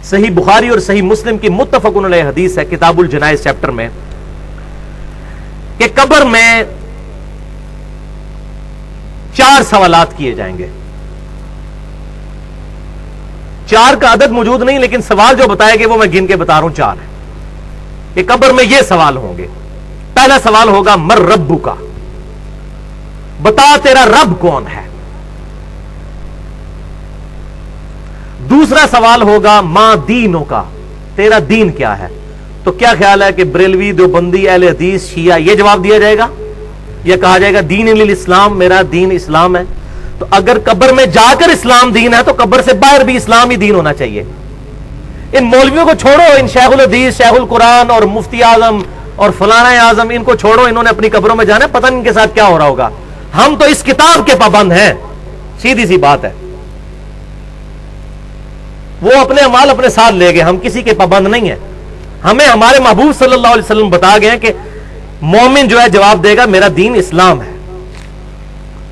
صحیح بخاری اور صحیح مسلم کی متفق علیہ حدیث ہے کتاب الجنائز چیپٹر میں کہ قبر میں 4 سوالات کیے جائیں گے. 4 کا عدد موجود نہیں لیکن سوال جو بتائے گے وہ میں گن کے بتا رہا ہوں 4 ہے کہ قبر میں یہ سوال ہوں گے. پہلا سوال ہوگا مر ربو کا، بتا تیرا رب کون ہے. دوسرا سوال ہوگا ماں دینوں کا، تیرا دین کیا ہے. تو کیا خیال ہے کہ بریلوی، دیوبندی، اہل حدیث، شیعہ یہ جواب دیا جائے گا یا کہا جائے گا دین الاسلام، میرا دین اسلام ہے. تو اگر قبر میں جا کر اسلام دین ہے تو قبر سے باہر بھی اسلام ہی دین ہونا چاہیے. ان مولویوں کو چھوڑو، ان شیخ الحدیث، شیخ القرآن اور مفتی اعظم اور فلانا اعظم، ان کو چھوڑو، انہوں نے اپنی قبروں میں جانا ہے، پتہ نہیں ان کے ساتھ کیا ہو رہا ہوگا. ہم تو اس کتاب کے پابند ہیں، سیدھی سی بات ہے. وہ اپنے اعمال اپنے ساتھ لے گئے، ہم کسی کے پابند نہیں ہیں. ہمیں ہمارے محبوب صلی اللہ علیہ وسلم بتا گئے ہیں کہ مومن جو ہے جواب دے گا میرا دین اسلام ہے.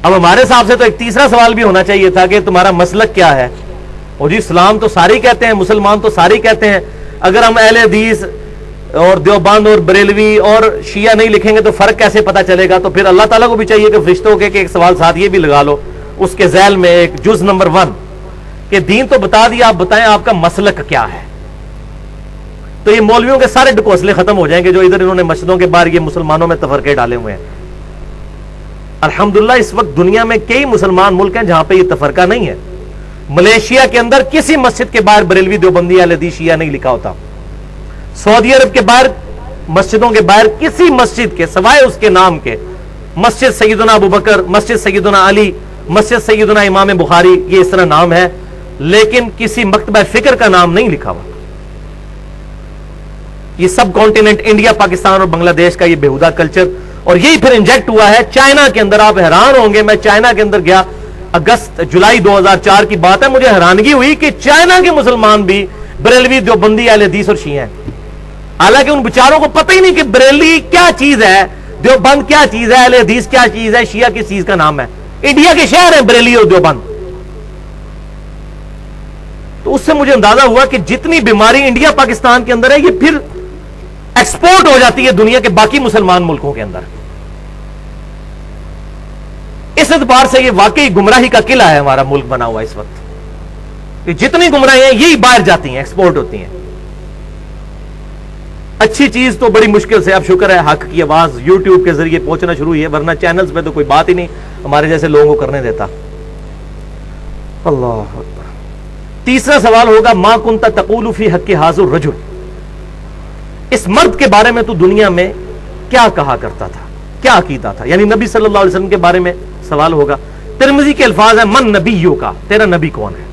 اب ہمارے حساب سے تو ایک تیسرا سوال بھی ہونا چاہیے تھا کہ تمہارا مسلک کیا ہے. اور جی اسلام تو سارے کہتے ہیں، مسلمان تو سارے کہتے ہیں. اگر ہم اہل حدیث اور دیوبند اور بریلوی اور شیعہ نہیں لکھیں گے تو فرق کیسے پتا چلے گا. تو پھر اللہ تعالیٰ کو بھی چاہیے کہ فرشتوں کے ایک سوال ساتھ یہ بھی لگا لو اس کے ذیل میں ایک جز نمبر 1 کہ دین تو بتا دیا، آپ بتائیں آپ کا مسلک کیا ہے. تو یہ مولویوں کے سارے ڈکوسلے ختم ہو جائیں گے جو ادھر انہوں نے مسجدوں کے باہر یہ مسلمانوں میں تفرقے ڈالے ہوئے ہیں. الحمدللہ اس وقت دنیا میں کئی مسلمان ملک ہیں جہاں پہ یہ تفرقہ نہیں ہے. ملیشیا کے اندر کسی مسجد کے باہر بریلوی، دیوبندی، اہل حدیث، شیعہ نہیں لکھا ہوتا. سعودی عرب کے باہر مسجدوں کے باہر کسی مسجد کے سوائے اس کے نام کے مسجد سیدنا ابو بکر، مسجد سیدنا علی، مسجد سیدنا امام بخاری، یہ اس طرح نام ہے لیکن کسی مکتبہ فکر کا نام نہیں لکھا ہوا. یہ سب کانٹیننٹ انڈیا، پاکستان اور بنگلہ دیش کا یہ بےہودہ کلچر اور یہی پھر انجیکٹ ہوا ہے چائنا کے اندر. آپ حیران ہوں گے، میں چائنا کے اندر گیا جولائی 2004 کی بات ہے، مجھے حیرانگی ہوئی کہ چائنا کے مسلمان بھی بریلوی، دیوبندی، اہل حدیث اور شیعہ ہیں. حالانکہ ان بیچاروں کو پتہ ہی نہیں کہ بریلوی کیا چیز ہے، دیوبند کیا چیز ہے، اہل حدیث کیا چیز ہے، شیعہ کس چیز کا نام ہے. انڈیا کے شہر ہیں بریلی اور دیوبند. تو اس سے مجھے اندازہ ہوا کہ جتنی بیماری انڈیا پاکستان کے اندر ہے یہ پھر ایکسپورٹ ہو جاتی ہے دنیا کے باقی مسلمان ملکوں کے اندر. اس اعتبار سے یہ واقعی گمراہی کا قلعہ ہے ہمارا ملک بنا ہوا اس وقت. کہ جتنی گمراہی ہیں یہی باہر جاتی ہیں، ایکسپورٹ ہوتی ہیں. اچھی چیز تو بڑی مشکل سے، اب شکر ہے حق کی آواز یوٹیوب کے ذریعے پہنچنا شروع ہوئی ہے، ورنہ چینلز پہ تو کوئی بات ہی نہیں ہمارے جیسے لوگوں کو کرنے دیتا. اللہ اکبر. تیسرا سوال ہوگا ما کنت تقول فی حق ھذا الرجل، اس مرد کے بارے میں تو دنیا میں کیا کہا کرتا تھا، کیا عقیدہ تھا. یعنی نبی صلی اللہ علیہ وسلم کے بارے میں سوال ہوگا. ترمذی کے الفاظ ہیں من نبیوں کا، تیرا نبی کون ہے.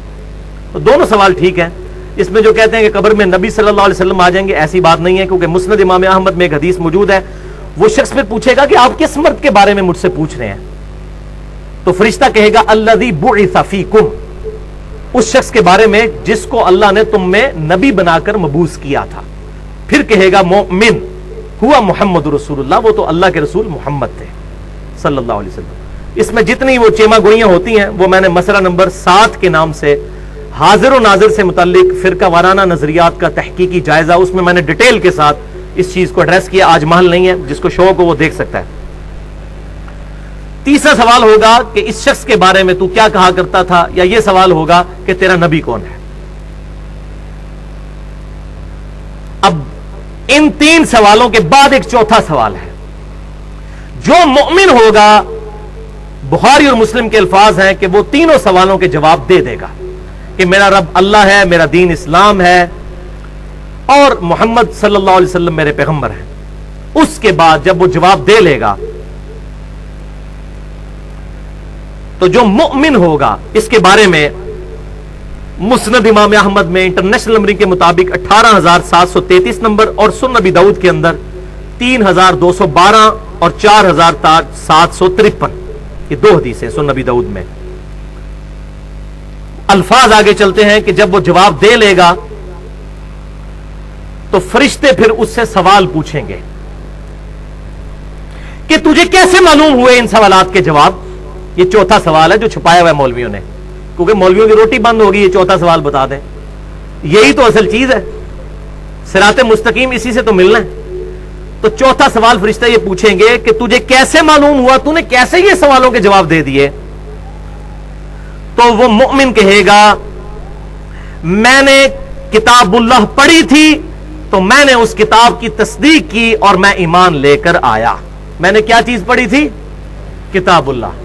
تو دونوں سوال ٹھیک ہیں. اس میں جو کہتے ہیں کہ قبر میں نبی صلی اللہ علیہ وسلم آ جائیں گے، ایسی بات نہیں ہے، کیونکہ مسند امام احمد میں ایک حدیث موجود ہے. وہ شخص پھر پوچھے گا کہ آپ کس مرد کے بارے میں مجھ سے پوچھ رہے ہیں. تو فرشتہ کہے گا الذی بعث فیکم، اس شخص کے بارے میں جس کو اللہ نے تم میں نبی بنا کر مبعوث کیا تھا. پھر کہے گا مومن ہوا محمد رسول اللہ، وہ تو اللہ کے رسول محمد تھے صلی اللہ علیہ وسلم. اس میں جتنی وہ چیما گوئیاں ہوتی ہیں وہ میں نے مسئلہ نمبر 7 کے نام سے حاضر و ناظر سے متعلق فرقہ وارانہ نظریات کا تحقیقی جائزہ، اس میں نے ڈیٹیل کے ساتھ اس چیز کو ایڈریس کیا. آج محل نہیں ہے، جس کو شوق ہو وہ دیکھ سکتا ہے. تیسرا سوال ہوگا کہ اس شخص کے بارے میں تو کیا کہا کرتا تھا، یا یہ سوال ہوگا کہ تیرا نبی کون ہے. اب ان 3 سوالوں کے بعد ایک چوتھا سوال ہے. جو مؤمن ہوگا، بخاری اور مسلم کے الفاظ ہیں کہ وہ تینوں سوالوں کے جواب دے دے گا کہ میرا رب اللہ ہے، میرا دین اسلام ہے اور محمد صلی اللہ علیہ وسلم میرے پیغمبر ہیں. اس کے بعد جب وہ جواب دے لے گا تو جو مؤمن ہوگا، اس کے بارے میں مسند امام احمد میں انٹرنیشنل نمبرنگ کے مطابق 18,733 نمبر اور سنن ابی داؤد کے اندر 3,212 اور 4,753، یہ 2 حدیثیں سنن ابی داؤد میں. الفاظ آگے چلتے ہیں کہ جب وہ جواب دے لے گا تو فرشتے پھر اس سے سوال پوچھیں گے کہ تجھے کیسے معلوم ہوئے ان سوالات کے جواب. یہ چوتھا سوال ہے جو چھپایا ہوا ہے مولویوں نے، کیونکہ مولویوں کی روٹی بند ہوگی. یہ چوتھا سوال بتا دیں یہی تو اصل چیز ہے، صراط مستقیم اسی سے تو ملنا ہے۔ تو چوتھا سوال فرشتہ یہ پوچھیں گے کہ تجھے کیسے معلوم ہوا، تو نے کیسے یہ سوالوں کے جواب دے دیے؟ تو وہ مومن کہے گا میں نے کتاب اللہ پڑھی تھی تو میں نے اس کتاب کی تصدیق کی اور میں ایمان لے کر آیا۔ میں نے کیا چیز پڑھی تھی؟ کتاب اللہ۔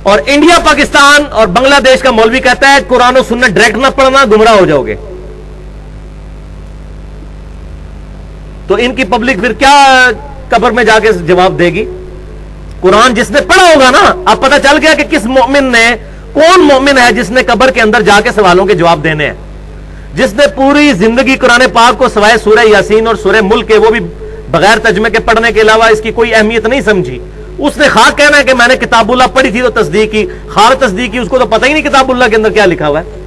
اور انڈیا، پاکستان اور بنگلہ دیش کا مولوی کہتا ہے قرآن و سنت ڈائریکٹ نہ پڑھنا، گمراہ ہو جاؤ گے۔ تو ان کی پبلک پھر کیا قبر میں جا کے جواب دے گی؟ قرآن جس نے پڑھا ہوگا نا، اب پتہ چل گیا کہ کس مومن نے، کون مومن ہے جس نے قبر کے اندر جا کے سوالوں کے جواب دینے ہیں، جس نے پوری زندگی قرآن پاک کو سوائے سورہ یاسین اور سورہ ملک کے، وہ بھی بغیر ترجمے کے پڑھنے کے علاوہ اس کی کوئی اہمیت نہیں سمجھی۔ اس نے خواہ کہنا ہے کہ میں نے کتاب اللہ پڑھی تھی تو تصدیق کی، خواہ تصدیق کی، اس کو تو پتہ ہی نہیں کتاب اللہ کے اندر کیا لکھا ہوا ہے۔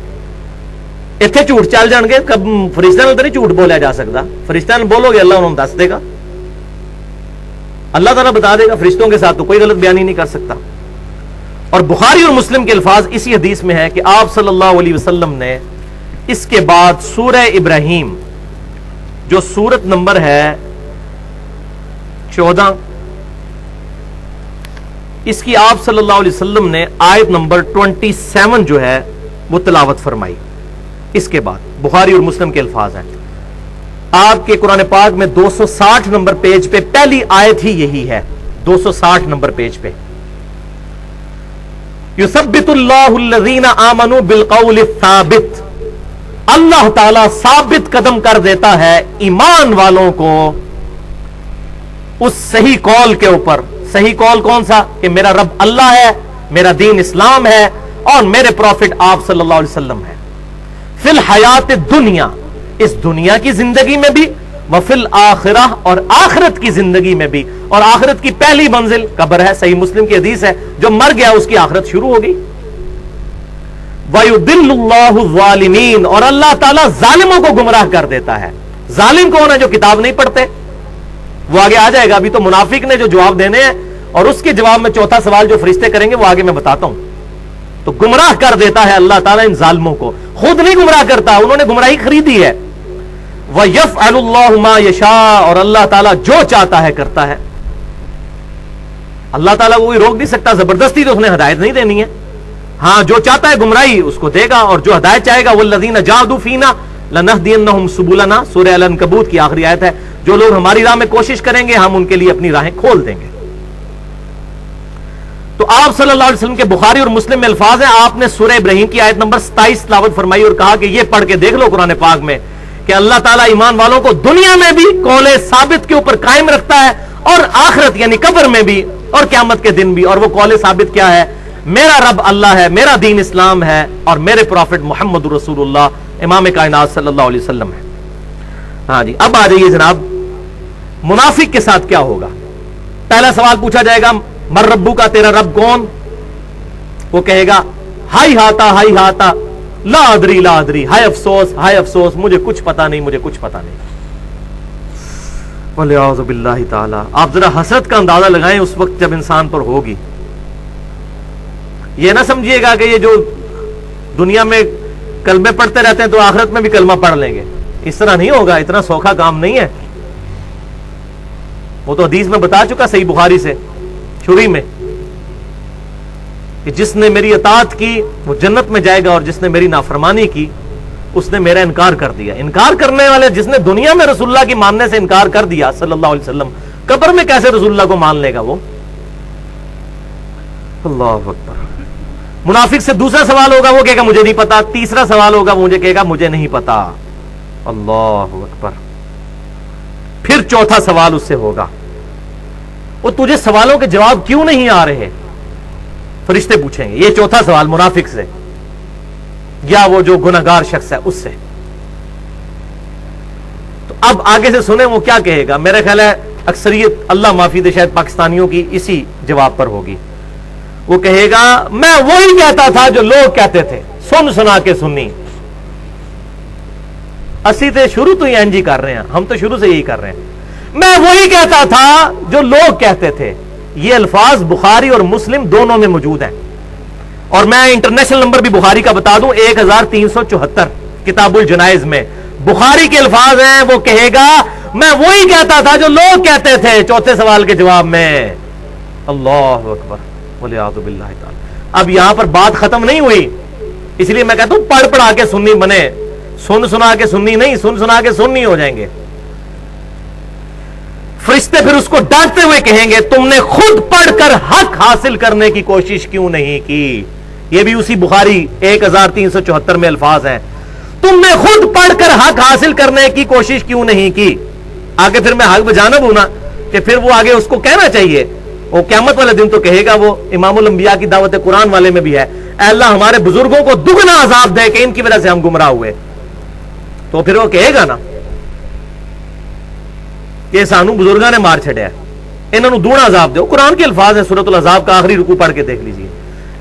اتنے جھوٹ چل جان گے، کب فرشتہ نے تو نہیں جھوٹ بولیا جا سکتا، فرشتہ نے بولو گے اللہ انہوں دس دے گا، اللہ تعالیٰ بتا دے گا۔ فرشتوں کے ساتھ تو کوئی غلط بیان ہی نہیں کر سکتا۔ اور بخاری اور مسلم کے الفاظ اسی حدیث میں ہے کہ آپ صلی اللہ علیہ وسلم نے اس کے بعد سورہ ابراہیم جو سورت نمبر ہے 14، اس کی آپ صلی اللہ علیہ وسلم نے آیت نمبر 27 جو ہے وہ تلاوت فرمائی۔ اس کے بعد بخاری اور مسلم کے الفاظ ہیں، آپ کے قرآن پاک میں 260 نمبر پیج پہ پہلی آیت ہی یہی ہے، 260 نمبر پیج پہ، یثبت اللہ الذین آمنوا بالقول الثابت، اللہ تعالیٰ ثابت قدم کر دیتا ہے ایمان والوں کو اس صحیح قول کے اوپر۔ صحیح قول کون سا؟ کہ میرا رب اللہ ہے، میرا دین اسلام ہے، اور میرے پروفٹ آپ صلی اللہ علیہ وسلم ہے۔ فی الحیات دنیا، اس دنیا کی زندگی میں بھی، وفی الآخرہ، اور آخرت کی زندگی میں بھی۔ اور آخرت کی پہلی منزل قبر ہے، صحیح مسلم کی حدیث ہے، جو مر گیا اس کی آخرت شروع ہو گئی۔ وَيُضِلُّ اللَّهُ الظَّالِمِينَ، اور اللہ تعالیٰ ظالموں کو گمراہ کر دیتا ہے۔ ظالم کون ہے؟ جو کتاب نہیں پڑھتے، وہ آگے آ جائے گا۔ ابھی تو منافق نے جو جواب دینے ہیں، اور اس کے جواب میں چوتھا سوال جو فرشتے کریں گے وہ آگے میں بتاتا ہوں۔ تو گمراہ کر دیتا ہے اللہ تعالیٰ ان ظالموں کو، خود نہیں گمراہ کرتا، انہوں نے گمراہی خریدی ہے۔ وَيَفْعَلُ اللَّهُ مَا يَشَاءُ، اور اللہ تعالیٰ جو چاہتا ہے کرتا ہے۔ اللہ تعالیٰ کو کوئی روک نہیں سکتا، زبردستی تو اس نے ہدایت نہیں دینی ہے۔ ہاں جو چاہتا ہے گمراہی اس کو دے گا، اور جو ہدایت چاہے گا وَالَّذِينَ جَاهَدُوا فِينَا لَنَهْدِيَنَّهُمْ سُبُلَنَا، سورہ العنکبوت کی آخری آیت ہے۔ جو لوگ ہماری راہ میں کوشش کریں گے ہم ان کے لیے اپنی راہیں کھول دیں گے۔ تو آپ صلی اللہ علیہ وسلم کے بخاری اور مسلم میں الفاظ ہیں، آپ نے سورہ ابراہیم کی آیت نمبر 27 تلاوت فرمائی اور کہا کہ یہ پڑھ کے دیکھ لو قرآن پاک میں کہ اللہ تعالیٰ ایمان والوں کو دنیا میں بھی قول ثابت کے اوپر قائم رکھتا ہے، اور آخرت یعنی قبر میں بھی، اور قیامت کے دن بھی۔ اور وہ قول ثابت کیا ہے؟ میرا رب اللہ ہے، میرا دین اسلام ہے، اور میرے پروفٹ محمد رسول اللہ امام کائنات صلی اللہ علیہ وسلم ہے۔ ہاں جی، اب آ جائیے جناب، منافق کے ساتھ کیا ہوگا؟ پہلا سوال پوچھا جائے گا مر ربو کا، تیرا رب کون؟ وہ کہے گا ہائی ہاتا لا ادری لا ادری، ہائے افسوس مجھے کچھ پتا نہیں، مجھے کچھ پتا نہیں۔ وَلِعَوْذُ بِاللَّهِ تعالی۔ آپ ذرا حسرت کا اندازہ لگائیں اس وقت جب انسان پر ہوگی۔ یہ نہ سمجھیے گا کہ یہ جو دنیا میں کلمے پڑھتے رہتے ہیں تو آخرت میں بھی کلمہ پڑھ لیں گے، اس طرح نہیں ہوگا، اتنا سوکھا کام نہیں ہے۔ وہ تو حدیث میں بتا چکا صحیح بخاری سے شروع میں کہ جس نے میری اطاعت کی وہ جنت میں جائے گا، اور جس نے میری نافرمانی کی اس نے میرا انکار کر دیا۔ انکار کرنے والے، جس نے دنیا میں رسول اللہ کی ماننے سے انکار کر دیا صلی اللہ علیہ وسلم، قبر میں کیسے رسول اللہ کو مان لے گا وہ؟ اللہ اکبر۔ منافق سے دوسرا سوال ہوگا، وہ کہے گا مجھے نہیں پتا۔ تیسرا سوال ہوگا، مجھے کہے گا مجھے نہیں پتا۔ اللہ اکبر۔ پھر چوتھا سوال اس سے ہوگا، وہ تجھے سوالوں کے جواب کیوں نہیں آ رہے؟ فرشتے پوچھیں گے یہ چوتھا سوال منافق سے، یا وہ جو گناہگار شخص ہے اس سے۔ تو اب آگے سے سنیں وہ کیا کہے گا۔ میرا خیال ہے اکثریت اللہ معافی دے شاید پاکستانیوں کی اسی جواب پر ہوگی۔ وہ کہے گا میں وہی کہتا تھا جو لوگ کہتے تھے، سن سنا کے سنی۔ اسی تے شروع تو ہی انجی کر رہے ہیں، ہم تو شروع سے یہی کر رہے ہیں۔ میں وہی کہتا تھا جو لوگ کہتے تھے۔ یہ الفاظ بخاری اور مسلم دونوں میں موجود ہیں، اور میں انٹرنیشنل نمبر بھی بخاری کا بتا دوں 1374، کتاب الجنائز میں بخاری کے الفاظ ہیں، وہ کہے گا میں وہی کہتا تھا جو لوگ کہتے تھے چوتھے سوال کے جواب میں۔ اللہ اکبر والعیاذ باللہ تعالی۔ اب یہاں پر بات ختم نہیں ہوئی، اس لیے میں کہتا ہوں پڑھ پڑھا کے سنی بنے، سن سنا کے سنی نہیں، سن سنا کے سنی ہو جائیں گے۔ فرشتے پھر اس کو ڈانٹتے ہوئے کہیں گے تم نے خود پڑھ کر حق حاصل کرنے کی کوشش کیوں نہیں کی؟ یہ بھی اسی بخاری 1374 میں الفاظ ہیں، تم نے خود پڑھ کر حق حاصل کرنے کی کوشش کیوں نہیں کی؟ آگے پھر میں حق بجانب ہوں نا کہ پھر وہ آگے اس کو کہنا چاہیے، وہ قیامت والے دن تو کہے گا، وہ امام الانبیاء کی دعوت قرآن والے میں بھی ہے، اے اللہ ہمارے بزرگوں کو دگنا عذاب دے کہ ان کی وجہ سے ہم گمراہ ہوئے۔ تو پھر وہ کہے گا نا کہ سانو بزرگاں نے مار چھڑیا، انہوں نے دگنا عذاب دے۔ قرآن کے الفاظ ہیں، سورۃ العذاب کا آخری رکوع پڑھ کے دیکھ لیجیے،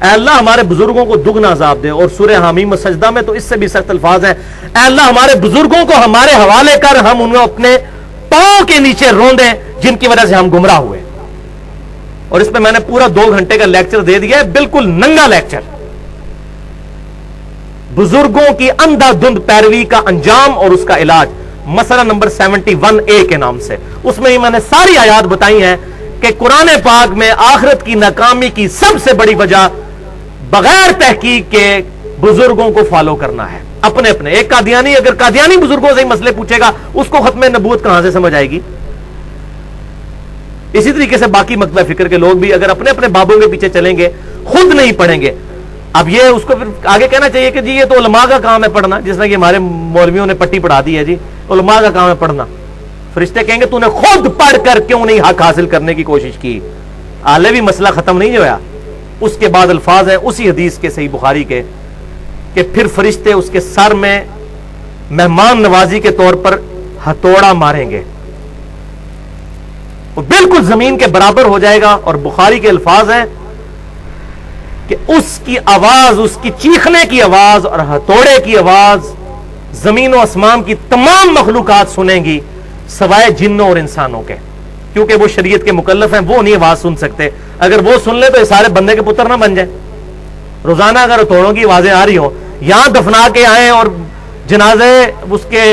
اے اللہ ہمارے بزرگوں کو دگنا عذاب دے۔ اور سورہ حامیم و سجدہ میں تو اس سے بھی سخت الفاظ ہیں، اے اللہ ہمارے بزرگوں کو ہمارے حوالے کر، ہم انہیں اپنے پاؤں کے نیچے روندیں جن کی وجہ سے ہم گمراہ ہوئے۔ اور اس پہ میں نے پورا 2 گھنٹے کا لیکچر دے دیا ہے، بالکل ننگا لیکچر، بزرگوں کی اندھا دھند پیروی کا انجام اور اس کا علاج، مسئلہ نمبر 71A کے نام سے۔ اس میں ہی میں نے ساری آیات بتائی ہیں کہ قرآن پاک میں آخرت کی ناکامی کی سب سے بڑی وجہ بغیر تحقیق کے بزرگوں کو فالو کرنا ہے، اپنے اپنے۔ ایک قادیانی اگر قادیانی بزرگوں سے ہی مسئلے پوچھے گا، اس کو ختم نبوت کہاں سے سمجھ آئے گی؟ اسی طریقے سے باقی مکتبہ فکر کے لوگ بھی اگر اپنے اپنے بابوں کے پیچھے چلیں گے، خود نہیں پڑھیں گے۔ اب یہ اس کو پھر آگے کہنا چاہیے کہ جی یہ تو علماء کا کام ہے پڑھنا، جس طرح کہ ہمارے مولویوں نے پٹی پڑھا دی ہے، جی علماء کا کام ہے پڑھنا۔ فرشتے کہیں گے تو نے خود پڑھ کر کیوں نہیں حق حاصل کرنے کی کوشش کی؟ آلے بھی مسئلہ ختم نہیں ہوا۔ اس کے بعد الفاظ ہیں اسی حدیث کے صحیح بخاری کے کہ پھر فرشتے اس کے سر میں مہمان نوازی کے طور پر ہتھوڑا ماریں گے، وہ بالکل زمین کے برابر ہو جائے گا۔ اور بخاری کے الفاظ ہیں کہ اس کی آواز، اس کی چیخنے کی آواز اور ہتھوڑے کی آواز زمین و آسمان کی تمام مخلوقات سنیں گی سوائے جنوں اور انسانوں کے، کیونکہ وہ شریعت کے مکلف ہیں، وہ نہیں آواز سن سکتے۔ اگر وہ سن لے تو یہ سارے بندے کے پتر نہ بن جائیں۔ روزانہ اگر ہتھوڑوں کی آوازیں آ رہی ہوں، یہاں دفنا کے آئیں اور جنازے اس کے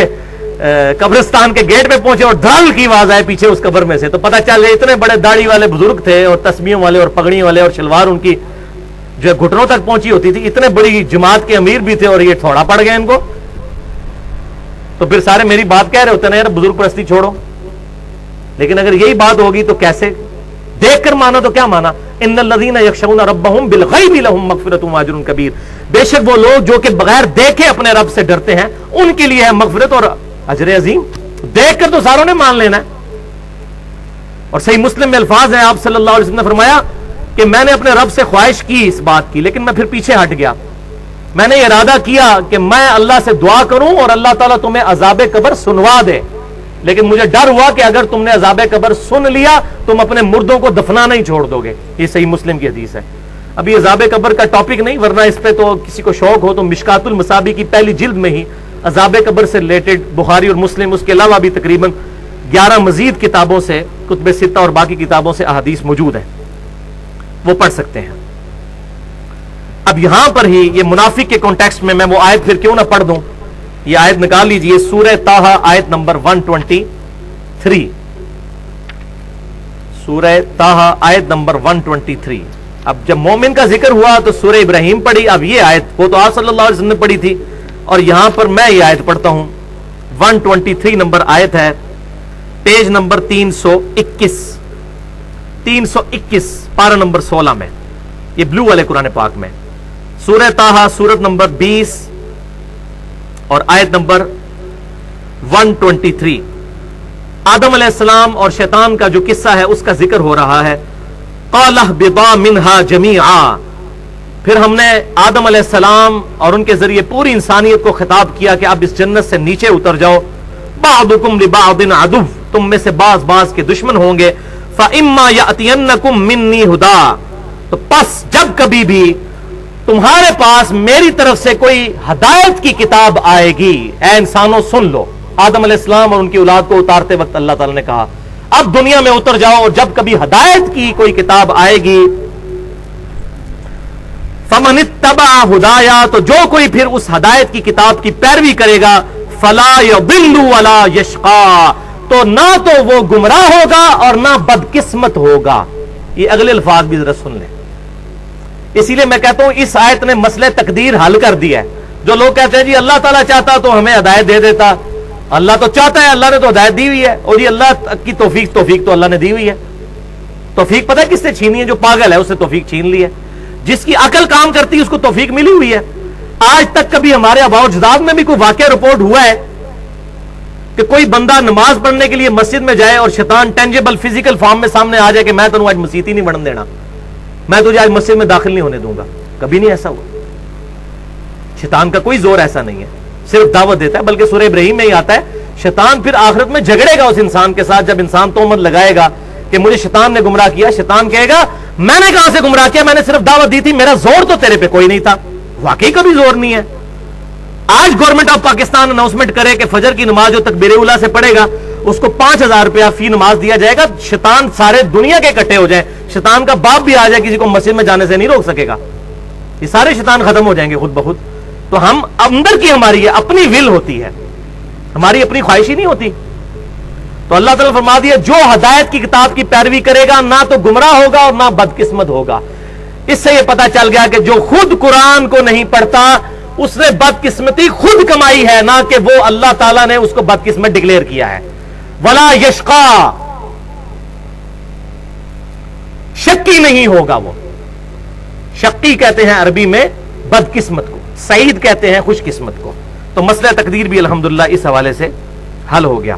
قبرستان کے گیٹ پہ پہنچے اور دھڑل کی آواز آئے پیچھے اس قبر میں سے، تو پتہ چل جائے اتنے بڑے داڑھی والے بزرگ تھے اور تسبیحوں والے اور پگڑیوں والے اور شلوار ان کی جو گھٹنوں تک پہنچی ہوتی تھی، اتنے بڑی جماعت کے امیر بھی تھے اور یہ تھوڑا پڑ گیا ان کو۔ تو پھر سارے میری بات کہہ رہے ہوتے ہیں یار بزرگ پرستی چھوڑو، لیکن اگر یہی بات ہوگی تو کیسے؟ دیکھ کر مانا تو کیا مانا؟ ان الذین یخشون ربهم بالغیب لهم مغفرۃ واجر کبیر، بے شک وہ لوگ جو کہ بغیر دیکھے اپنے رب سے ڈرتے ہیں ان کے لیے ہے مغفرت اور اجر عظیم۔ دیکھ کر تو ساروں نے مان لینا ہے۔ اور صحیح مسلم میں الفاظ ہیں، آپ صلی اللہ علیہ وسلم نے فرمایا کہ میں نے اپنے رب سے خواہش کی اس بات کی، لیکن میں پھر پیچھے ہٹ گیا۔ میں نے ارادہ کیا کہ میں اللہ سے دعا کروں اور اللہ تعالیٰ تمہیں عذاب قبر سنوا دے، لیکن مجھے ڈر ہوا کہ اگر تم نے عذاب قبر سن لیا تم اپنے مردوں کو دفنانا ہی چھوڑ دو گے۔ یہ صحیح مسلم کی حدیث ہے۔ ابھی عذاب قبر کا ٹاپک نہیں، ورنہ اس پہ تو کسی کو شوق ہو تو مشکات المصابیح کی پہلی جلد میں ہی عذاب قبر سے ریلیٹڈ بخاری اور مسلم، اس کے علاوہ بھی تقریباً 11 مزید کتابوں سے، کتب ستہ اور باقی کتابوں سے احادیث موجود ہیں، وہ پڑھ سکتے ہیں۔ اب یہاں پر ہی یہ منافق کے کانٹیکسٹ میں وہ آیت پھر کیوں نہ پڑھ دوں، یہ آیت نکال لیجئے، سورہ طٰہٰ آیت نمبر 123، سورہ طٰہٰ آیت نمبر 123۔ اب جب مومن کا ذکر ہوا تو سورہ ابراہیم پڑھی، اب یہ آیت وہ تو آپ صلی اللہ علیہ وسلم نے پڑھی تھی، اور یہاں پر میں یہ آیت پڑھتا ہوں۔ 123 نمبر آیت ہے، پیج نمبر 321 پارہ نمبر 16 میں، یہ بلو والے قرآن پاک میں، سورہ طٰہٰ سورت نمبر 20 اور آیت نمبر 123۔ آدم علیہ السلام اور شیطان کا جو قصہ ہے اس کا ذکر ہو رہا ہے۔ قَالَ اهْبِطَا مِنْهَا جَمِيعًا، پھر ہم نے آدم علیہ السلام اور ان کے ذریعے پوری انسانیت کو خطاب کیا کہ اب اس جنت سے نیچے اتر جاؤ۔ بَعْضُكُمْ لِبَعْضٍ عَدُوٌّ، تم میں سے بعض کے دشمن ہوں گے۔ فَإِمَّا يَأْتِيَنَّكُمْ مِنِّي هُدًى، تو پس جب کبھی بھی تمہارے پاس میری طرف سے کوئی ہدایت کی کتاب آئے گی، اے انسانوں سن لو۔ آدم علیہ السلام اور ان کی اولاد کو اتارتے وقت اللہ تعالیٰ نے کہا اب دنیا میں اتر جاؤ، اور جب کبھی ہدایت کی کوئی کتاب آئے گی، فمن اتبع ہدایا، تو جو کوئی پھر اس ہدایت کی کتاب کی پیروی کرے گا، فلا یضل ولا یشقا، تو نہ تو وہ گمراہ ہوگا اور نہ بدقسمت ہوگا۔ یہ اگلے الفاظ بھی ذرا سن لیں۔ اسی لیے میں کہتا ہوں اس آیت نے مسئلہ تقدیر حل کر دیا ہے۔ جو لوگ کہتے ہیں جی اللہ تعالیٰ چاہتا تو ہمیں ہدایت دے دیتا، اللہ تو چاہتا ہے، اللہ نے تو ہدایت دی ہوئی ہے، اور جی اللہ کی توفیق تو اللہ نے دی ہوئی ہے۔ توفیق پتہ ہے کس سے چھینی ہے؟ جو پاگل ہے اس سے توفیق چھین لی ہے۔ جس کی عقل کام کرتی ہے اس کو توفیق ملی ہوئی ہے۔ آج تک کبھی ہمارے آباء و اجداد میں بھی کوئی واقعہ رپورٹ ہوا ہے کہ کوئی بندہ نماز پڑھنے کے لیے مسجد میں جائے اور شیطان ٹینجیبل فزیکل فارم میں سامنے آ جائے کہ میں تمہیں آج مسجد ہی نہیں بڑھن دینا، میں تجھے آج مسجد میں داخل نہیں ہونے دوں گا؟ کبھی نہیں ایسا ہوا۔ شیطان کا کوئی زور ایسا نہیں ہے، صرف دعوت دیتا ہے۔ بلکہ سورہ ابراہیم میں ہی آتا ہے شیطان پھر آخرت میں جھگڑے گا اس انسان کے ساتھ۔ جب انسان تہمت لگائے گا کہ مجھے شیطان نے گمراہ کیا، شیطان کہے گا میں نے کہاں سے گمراہ کیا، میں نے صرف دعوت دی تھی، میرا زور تو تیرے پہ کوئی نہیں تھا۔ واقعی کبھی زور نہیں ہے۔ آج گورنمنٹ آف پاکستان اناؤنسمنٹ کرے کہ فجر کی نماز جو تکبیر اولیٰ سے پڑھے گا اس کو 5,000 روپیہ فی نماز دیا جائے گا، شیطان سارے دنیا کے اکٹھے ہو جائیں، شیطان کا باپ بھی آ جائے، کسی کو مسجد میں جانے سے نہیں روک سکے گا، یہ سارے شیطان ختم ہو جائیں گے خود بخود۔ تو ہم اندر کی ہماری اپنی ول ہوتی ہے، ہماری اپنی خواہشی نہیں ہوتی۔ تو اللہ تعالیٰ فرما دیا جو ہدایت کی کتاب کی پیروی کرے گا نہ تو گمراہ ہوگا اور نہ بدقسمت ہوگا۔ اس سے یہ پتا چل گیا کہ جو خود قرآن کو نہیں پڑھتا اس نے بدقسمتی خود کمائی ہے، نہ کہ وہ اللہ تعالیٰ نے اس کو بدقسمت ڈکلیئر کیا ہے۔ ولا یشقا، شقی نہیں ہوگا وہ۔ شقی کہتے ہیں عربی میں بدقسمت کو، سعید کہتے ہیں خوش قسمت کو۔ تو مسئلہ تقدیر بھی الحمدللہ اس حوالے سے حل ہو گیا۔